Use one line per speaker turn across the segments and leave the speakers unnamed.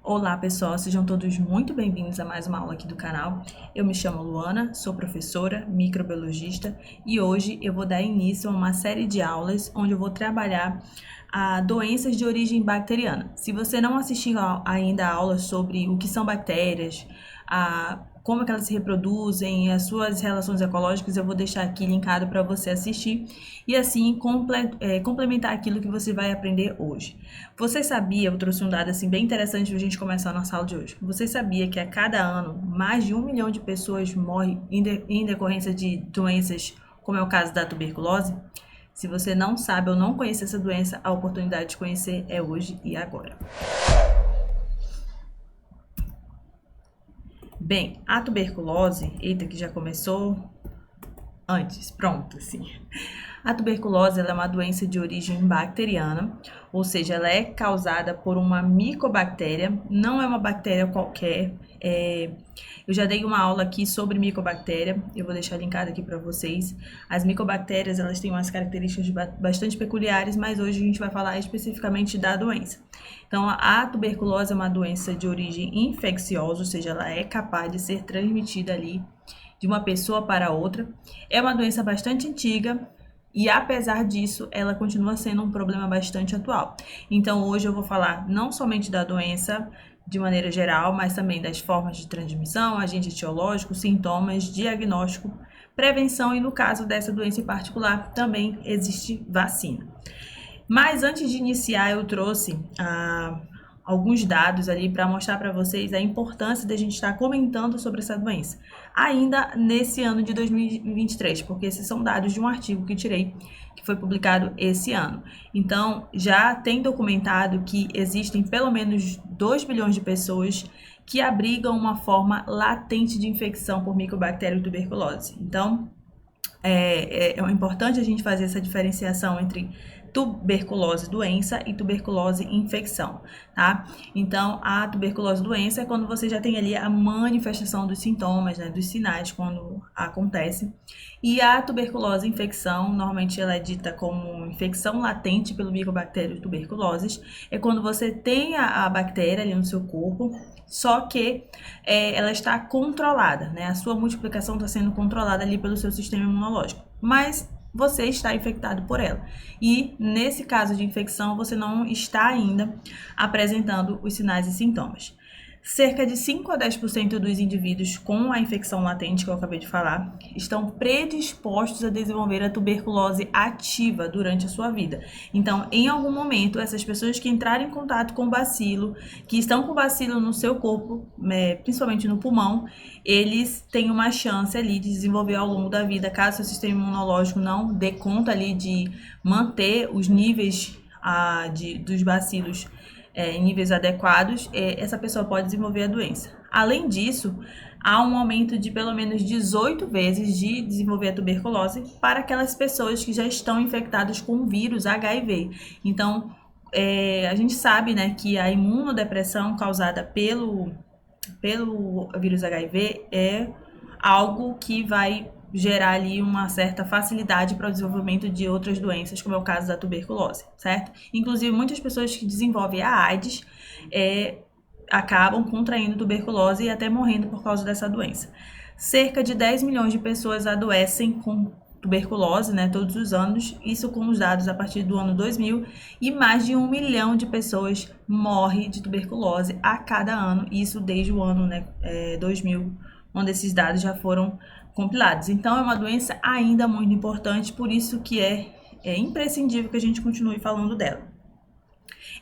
Olá pessoal, sejam todos muito bem-vindos a mais uma aula aqui do canal. Eu me chamo Luana, sou professora, microbiologista e hoje eu vou dar início a uma série de aulas onde eu vou trabalhar doenças de origem bacteriana. Se você não assistiu ainda a aula sobre o que são bactérias, como é que elas se reproduzem, as suas relações ecológicas, eu vou deixar aqui linkado para você assistir e assim complementar aquilo que você vai aprender hoje. Você sabia, eu trouxe um dado assim bem interessante para a gente começar a nossa aula de hoje. Você sabia que a cada ano mais de 1 milhão de pessoas morrem em decorrência de doenças, como é o caso da tuberculose? Se você não sabe ou não conhece essa doença, a oportunidade de conhecer é hoje e agora. Bem, a tuberculose, eita que já começou antes, pronto, sim. A tuberculose ela é uma doença de origem bacteriana, ou seja, ela é causada por uma micobactéria, não é uma bactéria qualquer. Eu já dei uma aula aqui sobre micobactéria, eu vou deixar linkado aqui para vocês. As micobactérias elas têm umas características bastante peculiares, mas hoje a gente vai falar especificamente da doença. Então, a tuberculose é uma doença de origem infecciosa, ou seja, ela é capaz de ser transmitida ali de uma pessoa para outra. É uma doença bastante antiga e, apesar disso, ela continua sendo um problema bastante atual. Então, hoje eu vou falar não somente da doença de maneira geral, mas também das formas de transmissão, agente etiológico, sintomas, diagnóstico, prevenção e, no caso dessa doença em particular, também existe vacina. Mas antes de iniciar, eu trouxe alguns dados ali para mostrar para vocês a importância da gente estar comentando sobre essa doença, ainda nesse ano de 2023, porque esses são dados de um artigo que tirei, que foi publicado esse ano. Então, já tem documentado que existem pelo menos 2 bilhões de pessoas que abrigam uma forma latente de infecção por micobactéria e tuberculose. Então, é importante a gente fazer essa diferenciação entre tuberculose doença e tuberculose infecção, tá? Então, a tuberculose doença é quando você já tem ali a manifestação dos sintomas, né, dos sinais quando acontece. E a tuberculose infecção, normalmente ela é dita como infecção latente pelo micobactério tuberculose, é quando você tem a bactéria ali no seu corpo, só que ela está controlada, né? A sua multiplicação está sendo controlada ali pelo seu sistema imunológico, mas você está infectado por ela. E nesse caso de infecção, você não está ainda apresentando os sinais e sintomas. Cerca de 5 a 10% dos indivíduos com a infecção latente, que eu acabei de falar, estão predispostos a desenvolver a tuberculose ativa durante a sua vida. Então, em algum momento, essas pessoas que entrarem em contato com bacilo, que estão com bacilo no seu corpo, principalmente no pulmão, eles têm uma chance ali de desenvolver ao longo da vida, caso o seu sistema imunológico não dê conta ali de manter os níveis dos bacilos em níveis adequados, essa pessoa pode desenvolver a doença. Além disso, há um aumento de pelo menos 18 vezes de desenvolver a tuberculose para aquelas pessoas que já estão infectadas com o vírus HIV. Então, a gente sabe, né, que a imunodepressão causada pelo vírus HIV é algo que vai gerar ali uma certa facilidade para o desenvolvimento de outras doenças, como é o caso da tuberculose, certo? Inclusive, muitas pessoas que desenvolvem a AIDS acabam contraindo tuberculose e até morrendo por causa dessa doença. Cerca de 10 milhões de pessoas adoecem com tuberculose, né, todos os anos, isso com os dados a partir do ano 2000, e mais de 1 milhão de pessoas morrem de tuberculose a cada ano, isso desde o ano 2000, onde esses dados já foram compilados. Então, é uma doença ainda muito importante, por isso que é imprescindível que a gente continue falando dela.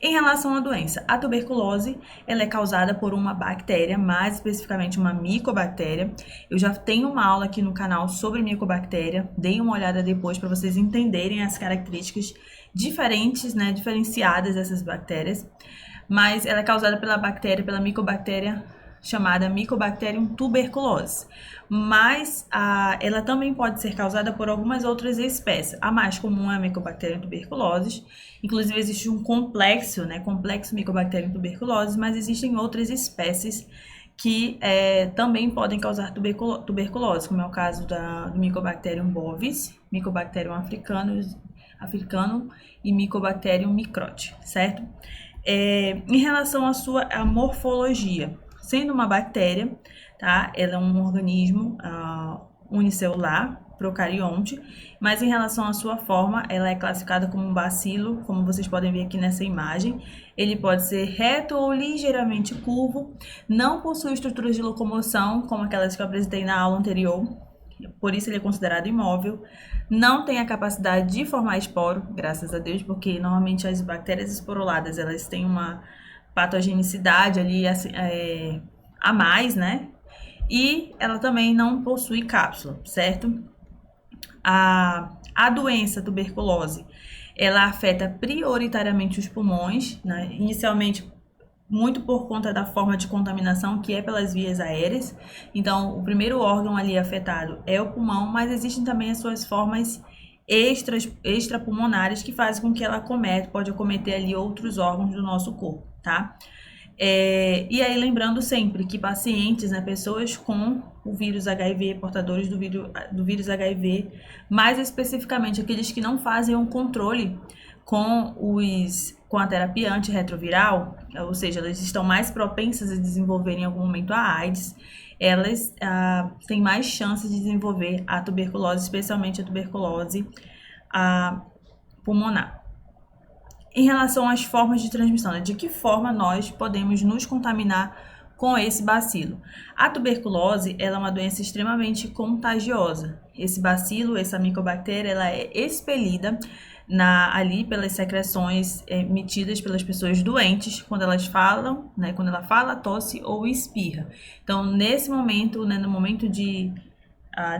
Em relação à doença, a tuberculose ela é causada por uma bactéria, mais especificamente uma micobactéria. Eu já tenho uma aula aqui no canal sobre micobactéria, deem uma olhada depois para vocês entenderem as características diferentes, né, diferenciadas dessas bactérias. Mas ela é causada pela micobactéria chamada Mycobacterium tuberculose, mas ela também pode ser causada por algumas outras espécies. A mais comum é a Mycobacterium tuberculose, inclusive existe um complexo Mycobacterium tuberculose, mas existem outras espécies que também podem causar tuberculose, como é o caso do Mycobacterium bovis, Mycobacterium africanum e Mycobacterium microti, certo? Em relação à sua morfologia, sendo uma bactéria, tá? Ela é um organismo unicelular, procarionte, mas em relação à sua forma, ela é classificada como um bacilo, como vocês podem ver aqui nessa imagem. Ele pode ser reto ou ligeiramente curvo, não possui estruturas de locomoção, como aquelas que eu apresentei na aula anterior, por isso ele é considerado imóvel. Não tem a capacidade de formar esporo, graças a Deus, porque normalmente as bactérias esporuladas, elas têm uma patogenicidade ali a mais, né? E ela também não possui cápsula, certo? A doença tuberculose, ela afeta prioritariamente os pulmões, né? Inicialmente muito por conta da forma de contaminação, que é pelas vias aéreas. Então, o primeiro órgão ali afetado é o pulmão, mas existem também as suas formas extrapulmonares que fazem com que ela pode acometer ali outros órgãos do nosso corpo, tá? E aí, lembrando sempre que pacientes, né, pessoas com o vírus HIV, portadores do vírus HIV, mais especificamente aqueles que não fazem um controle com a terapia antirretroviral, ou seja, elas estão mais propensas a desenvolver em algum momento a AIDS, elas têm mais chances de desenvolver a tuberculose, especialmente a tuberculose pulmonar. Em relação às formas de transmissão, né? De que forma nós podemos nos contaminar com esse bacilo? A tuberculose, ela é uma doença extremamente contagiosa. Esse bacilo, essa micobactéria, ela é expelida ali pelas secreções emitidas pelas pessoas doentes quando elas falam, né? Quando ela fala, tosse ou espirra. Então, nesse momento, né? No momento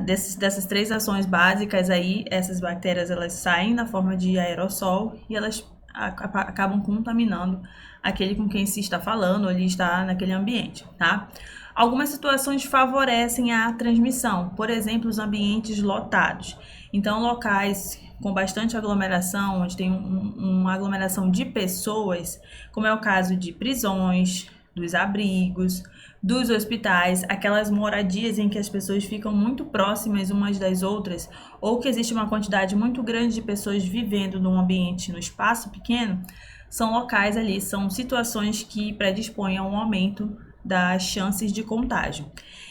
dessas três ações básicas aí, essas bactérias elas saem na forma de aerossol e elas acabam contaminando aquele com quem se está falando ou ele está naquele ambiente, tá? Algumas situações favorecem a transmissão, por exemplo, os ambientes lotados. Então, locais com bastante aglomeração, onde tem uma aglomeração de pessoas, como é o caso de prisões, dos abrigos, dos hospitais, aquelas moradias em que as pessoas ficam muito próximas umas das outras, ou que existe uma quantidade muito grande de pessoas vivendo num ambiente, no espaço pequeno, são locais ali, são situações que predispõem a um aumento das chances de contágio.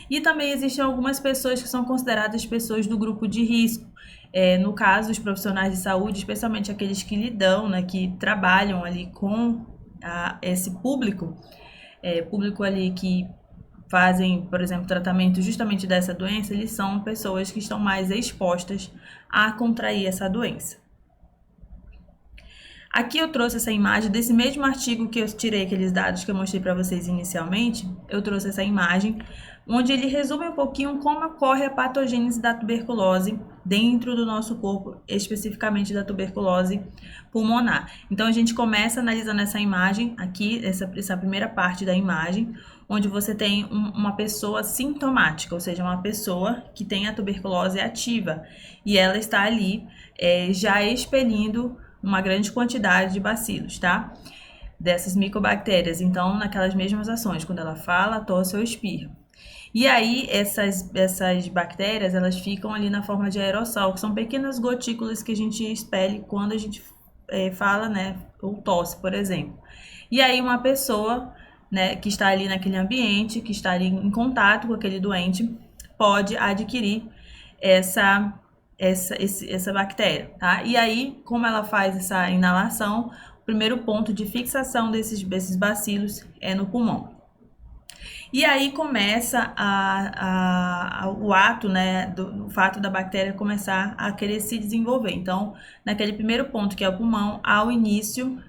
E também existem algumas pessoas que são consideradas pessoas do grupo de risco. No caso, os profissionais de saúde, especialmente aqueles que lidam, né, que trabalham ali com esse público ali que fazem, por exemplo, tratamento justamente dessa doença, eles são pessoas que estão mais expostas a contrair essa doença. Aqui eu trouxe essa imagem desse mesmo artigo que eu tirei aqueles dados que eu mostrei para vocês inicialmente. Eu trouxe essa imagem onde ele resume um pouquinho como ocorre a patogênese da tuberculose dentro do nosso corpo, especificamente da tuberculose pulmonar. Então, a gente começa analisando essa imagem aqui, essa primeira parte da imagem, onde você tem uma pessoa sintomática, ou seja, uma pessoa que tem a tuberculose ativa e ela está ali já expelindo uma grande quantidade de bacilos, tá? Dessas micobactérias, então, naquelas mesmas ações, quando ela fala, tosse ou espirra. E aí, essas bactérias, elas ficam ali na forma de aerossol, que são pequenas gotículas que a gente expele quando a gente fala, né, ou tosse, por exemplo. E aí, uma pessoa, né, que está ali naquele ambiente, que está ali em contato com aquele doente, pode adquirir essa bactéria, tá? E aí, como ela faz essa inalação, o primeiro ponto de fixação desses bacilos é no pulmão. E aí começa o ato, né, do fato da bactéria começar a querer se desenvolver. Então, naquele primeiro ponto, que é o pulmão, há o início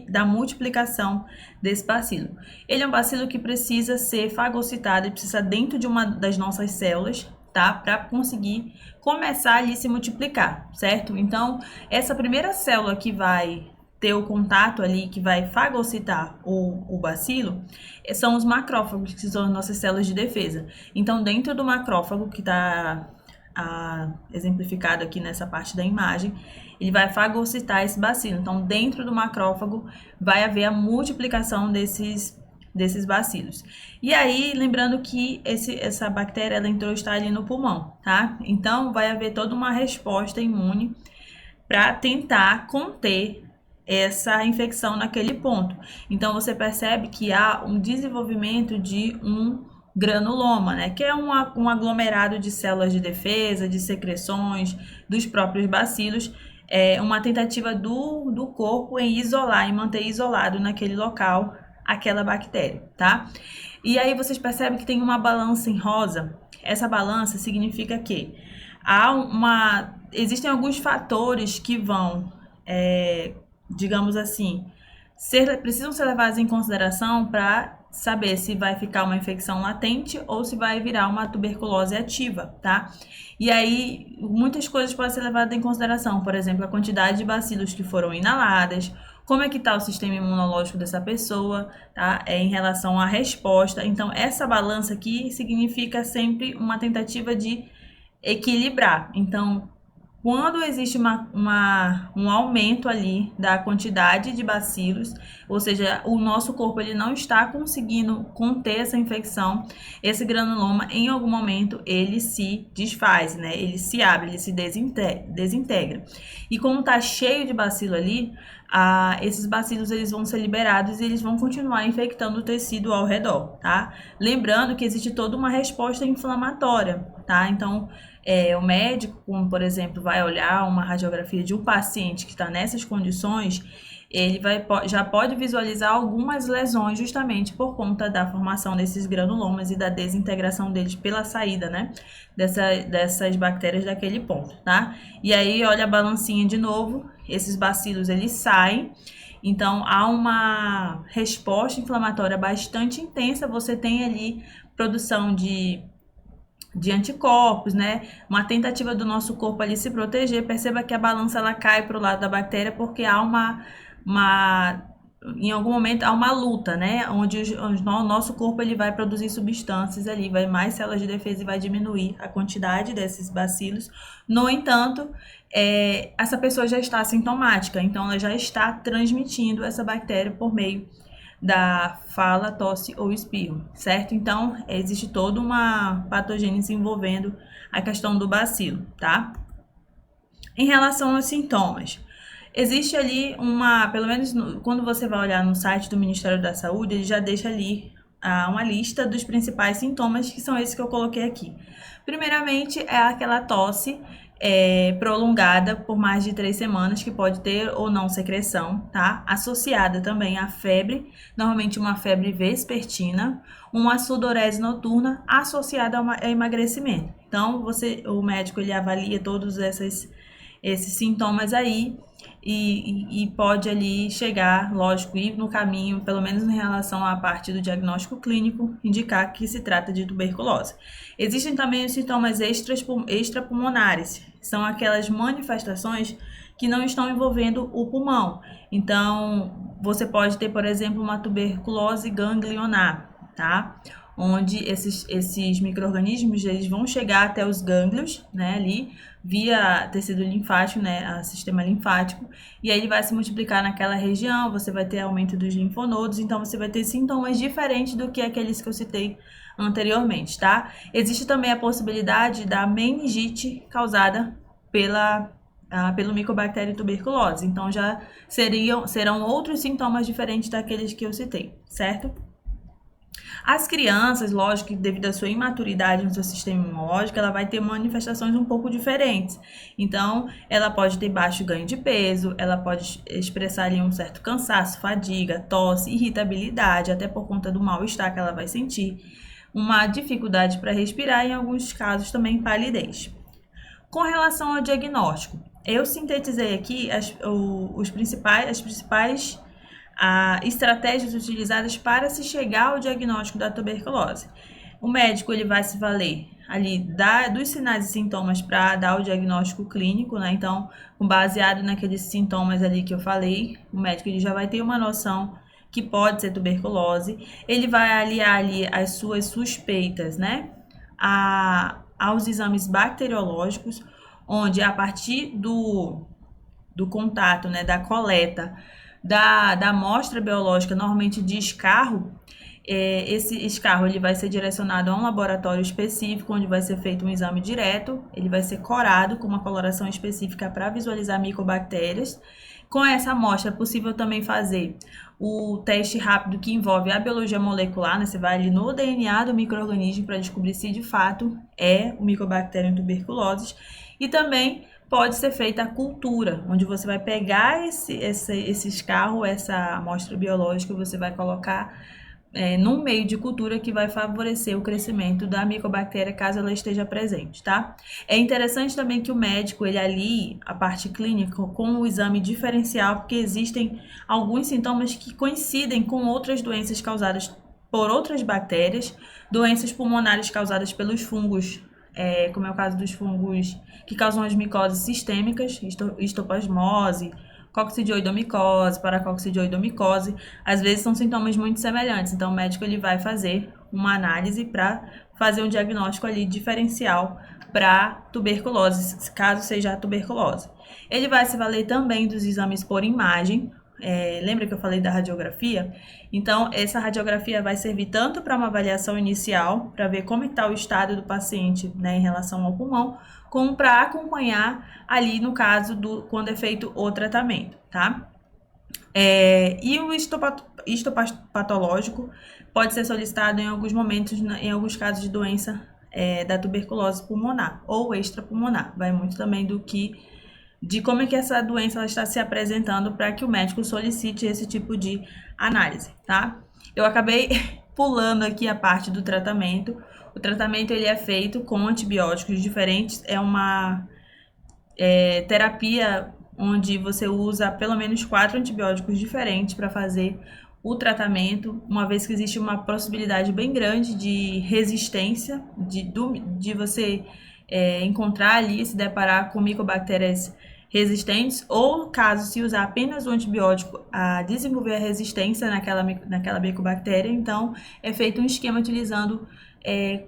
da multiplicação desse bacilo. Ele é um bacilo que precisa ser fagocitado, ele precisa dentro de uma das nossas células, tá? Para conseguir começar ali a se multiplicar, certo? Então, essa primeira célula que vai ter o contato ali, que vai fagocitar o bacilo, são os macrófagos, que são as nossas células de defesa. Então, dentro do macrófago, que está exemplificado aqui nessa parte da imagem, ele vai fagocitar esse bacilo. Então, dentro do macrófago, vai haver a multiplicação desses bacilos. E aí, lembrando que essa bactéria, ela está ali no pulmão, tá? Então, vai haver toda uma resposta imune para tentar conter essa infecção naquele ponto. Então, você percebe que há um desenvolvimento de um granuloma, né? Que é um aglomerado de células de defesa, de secreções, dos próprios bacilos, uma tentativa do corpo em isolar, em manter isolado naquele local aquela bactéria, tá? E aí vocês percebem que tem uma balança em rosa. Essa balança significa que existem alguns fatores que vão, digamos assim, precisam ser levados em consideração para saber se vai ficar uma infecção latente ou se vai virar uma tuberculose ativa, tá? E aí, muitas coisas podem ser levadas em consideração, por exemplo, a quantidade de bacilos que foram inaladas, como é que está o sistema imunológico dessa pessoa, tá? Em relação à resposta. Então, essa balança aqui significa sempre uma tentativa de equilibrar. Então, quando existe um aumento ali da quantidade de bacilos, ou seja, o nosso corpo ele não está conseguindo conter essa infecção, esse granuloma em algum momento ele se desfaz, né? Ele se abre, ele se desintegra. E como está cheio de bacilo ali, esses bacilos eles vão ser liberados e eles vão continuar infectando o tecido ao redor, tá? Lembrando que existe toda uma resposta inflamatória, tá? Então, o médico, como por exemplo, vai olhar uma radiografia de um paciente que está nessas condições, ele já pode visualizar algumas lesões justamente por conta da formação desses granulomas e da desintegração deles pela saída, né, dessas bactérias daquele ponto, tá? E aí, olha a balancinha de novo, esses bacilos eles saem, então há uma resposta inflamatória bastante intensa, você tem ali produção de anticorpos, né? Uma tentativa do nosso corpo ali se proteger. Perceba que a balança ela cai para o lado da bactéria porque há em algum momento há uma luta, né? Onde o nosso corpo ele vai produzir substâncias ali, vai mais células de defesa e vai diminuir a quantidade desses bacilos. No entanto, essa pessoa já está assintomática, então ela já está transmitindo essa bactéria por meio da fala, tosse ou espirro, certo? Então, existe toda uma patogênese envolvendo a questão do bacilo, tá? Em relação aos sintomas, existe ali pelo menos quando você vai olhar no site do Ministério da Saúde, ele já deixa ali uma lista dos principais sintomas, que são esses que eu coloquei aqui. Primeiramente, é aquela tosse prolongada por mais de 3 semanas, que pode ter ou não secreção, tá? Associada também à febre, normalmente uma febre vespertina, uma sudorese noturna associada a emagrecimento. Então, o médico ele avalia todos esses sintomas aí e pode ali chegar, lógico, ir no caminho, pelo menos em relação à parte do diagnóstico clínico, indicar que se trata de tuberculose. Existem também os sintomas extrapulmonares, são aquelas manifestações que não estão envolvendo o pulmão. Então, você pode ter, por exemplo, uma tuberculose ganglionar, tá? Onde esses micro-organismos eles vão chegar até os gânglios, né, ali, via tecido linfático, né, sistema linfático, e aí ele vai se multiplicar naquela região, você vai ter aumento dos linfonodos, então você vai ter sintomas diferentes do que aqueles que eu citei anteriormente, tá? Existe também a possibilidade da meningite causada pelo Mycobacterium tuberculose, então já serão outros sintomas diferentes daqueles que eu citei, certo? As crianças, lógico que devido à sua imaturidade no seu sistema imunológico, ela vai ter manifestações um pouco diferentes. Então, ela pode ter baixo ganho de peso, ela pode expressar ali um certo cansaço, fadiga, tosse, irritabilidade, até por conta do mal-estar que ela vai sentir, uma dificuldade para respirar e, em alguns casos, também palidez. Com relação ao diagnóstico, eu sintetizei aqui as principais estratégias utilizadas para se chegar ao diagnóstico da tuberculose. O médico ele vai se valer ali dos sinais e sintomas para dar o diagnóstico clínico, né? Então, baseado naqueles sintomas ali que eu falei, o médico ele já vai ter uma noção que pode ser tuberculose. Ele vai aliar ali as suas suspeitas, né, aos exames bacteriológicos, onde a partir do contato, né, da coleta da amostra biológica, normalmente de escarro, Esse escarro ele vai ser direcionado a um laboratório específico, onde vai ser feito um exame direto, ele vai ser corado com uma coloração específica para visualizar micobactérias. Com essa amostra é possível também fazer o teste rápido que envolve a biologia molecular, né? Você vai ali no DNA do micro-organismo para descobrir se de fato é o Mycobacterium tuberculosis. E também pode ser feita a cultura, onde você vai pegar esse escarro, essa amostra biológica, você vai colocar num meio de cultura que vai favorecer o crescimento da micobactéria caso ela esteja presente, tá? É interessante também que o médico, ele alie a parte clínica com o exame diferencial, porque existem alguns sintomas que coincidem com outras doenças causadas por outras bactérias, doenças pulmonares causadas pelos fungos, como é o caso dos fungos que causam as micoses sistêmicas, histoplasmose, coccidioidomicose, paracoccidioidomicose, às vezes são sintomas muito semelhantes, então o médico ele vai fazer uma análise para fazer um diagnóstico ali diferencial para tuberculose, caso seja a tuberculose. Ele vai se valer também dos exames por imagem. Lembra que eu falei da radiografia? Então, essa radiografia vai servir tanto para uma avaliação inicial, para ver como está o estado do paciente, né, em relação ao pulmão, como para acompanhar ali no caso quando é feito o tratamento, tá? E o histopatológico pode ser solicitado em alguns momentos, em alguns casos de doença da tuberculose pulmonar ou extrapulmonar. Vai muito também de como é que essa doença ela está se apresentando para que o médico solicite esse tipo de análise, tá? Eu acabei pulando aqui a parte do tratamento. O tratamento ele é feito com antibióticos diferentes, é uma terapia onde você usa pelo menos 4 antibióticos diferentes para fazer o tratamento, uma vez que existe uma possibilidade bem grande de resistência, de você encontrar ali, se deparar com micobactérias resistentes, ou caso se usar apenas o antibiótico a desenvolver a resistência naquela micobactéria, então é feito um esquema utilizando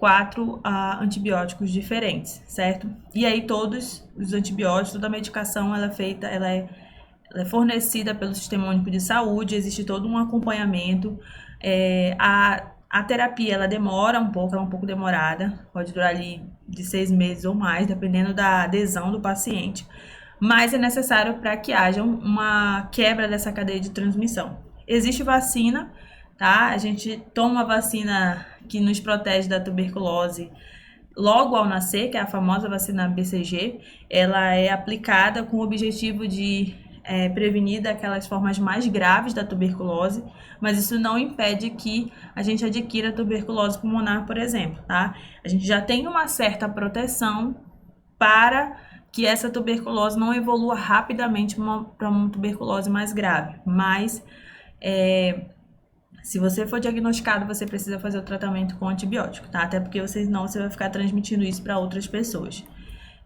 4 antibióticos diferentes, certo? E aí todos os antibióticos, toda a medicação ela é fornecida pelo Sistema Único de Saúde, existe todo um acompanhamento. A terapia ela demora um pouco, é um pouco demorada, pode durar ali de 6 meses ou mais, dependendo da adesão do paciente, mas é necessário para que haja uma quebra dessa cadeia de transmissão. Existe vacina, tá? A gente toma a vacina que nos protege da tuberculose logo ao nascer, que é a famosa vacina BCG. Ela é aplicada com o objetivo de prevenir daquelas formas mais graves da tuberculose, mas isso não impede que a gente adquira tuberculose pulmonar, por exemplo, tá? A gente já tem uma certa proteção para que essa tuberculose não evolua rapidamente para uma tuberculose mais grave, mas se você for diagnosticado, você precisa fazer o tratamento com antibiótico, tá? Até porque senão você vai ficar transmitindo isso para outras pessoas.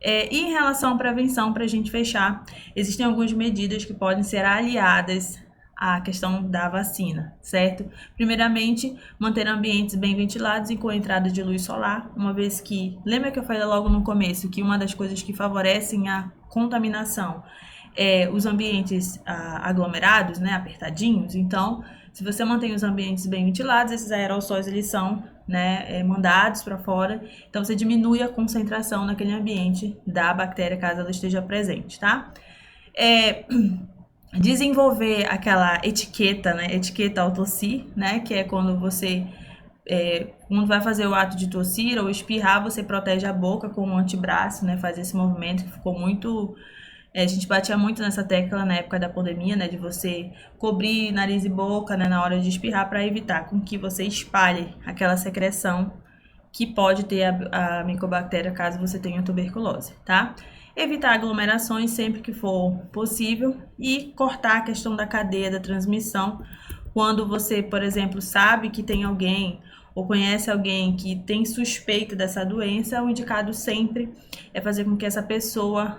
E em relação à prevenção, para a gente fechar, existem algumas medidas que podem ser aliadas à questão da vacina, certo? Primeiramente, manter ambientes bem ventilados e com entrada de luz solar, uma vez que, lembra que eu falei logo no começo que uma das coisas que favorecem a contaminação é os ambientes aglomerados, né, apertadinhos. Então, se você mantém os ambientes bem ventilados, esses aerossóis eles são mandados para fora, então você diminui a concentração naquele ambiente da bactéria caso ela esteja presente, tá? Desenvolver aquela etiqueta, né? Etiqueta ao tossir, né? Que é quando você quando vai fazer o ato de tossir ou espirrar, você protege a boca com o antebraço, né? Faz esse movimento que ficou muito. A gente batia muito nessa tecla na época da pandemia, né? De você cobrir nariz e boca, né? Na hora de espirrar para evitar com que você espalhe aquela secreção que pode ter a micobactéria caso você tenha tuberculose, tá? Evitar aglomerações sempre que for possível e cortar a questão da cadeia da transmissão. Quando você, por exemplo, sabe que tem alguém ou conhece alguém que tem suspeita dessa doença, o indicado sempre é fazer com que essa pessoa,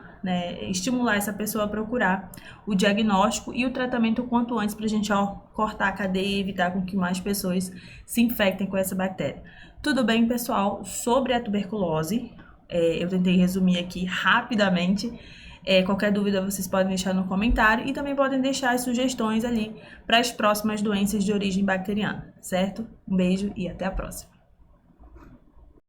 estimular essa pessoa a procurar o diagnóstico e o tratamento o quanto antes para a gente cortar a cadeia e evitar com que mais pessoas se infectem com essa bactéria. Tudo bem, pessoal? Sobre a tuberculose, eu tentei resumir aqui rapidamente. Qualquer dúvida vocês podem deixar no comentário e também podem deixar as sugestões ali para as próximas doenças de origem bacteriana, certo? Um beijo e até a próxima!